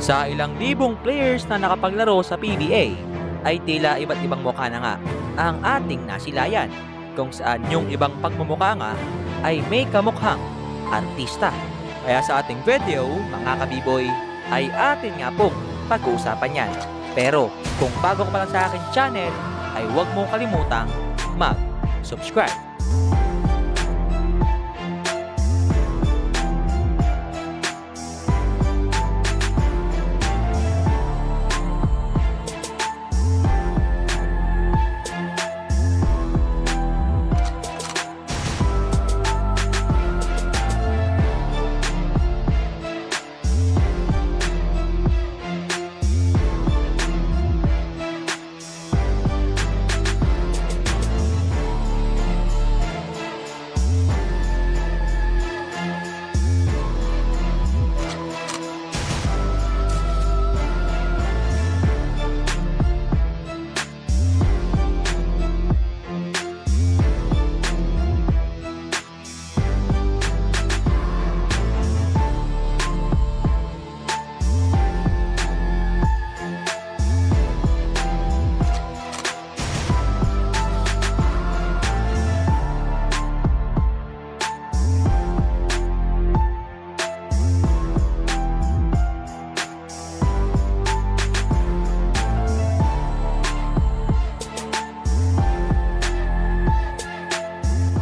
Sa ilang libong players na nakapaglaro sa PBA, ay tila iba't ibang mukha na nga ang ating nasilayan, kung saan yung ibang pagmumukha nga ay may kamukhang artista. Kaya sa ating video, mga kabiboy, ay atin nga pong pag-uusapan yan. Pero kung bago ka pa lang sa akin channel, ay huwag mong kalimutang mag-subscribe.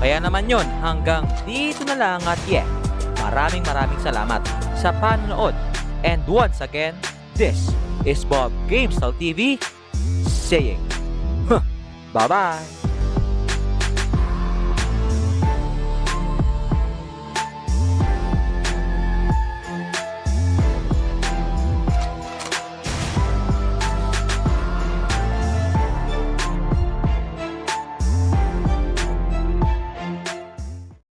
Kaya naman yon, hanggang dito na lang at maraming salamat sa panonood. And once again, this is Bob GameStyle TV saying, bye-bye!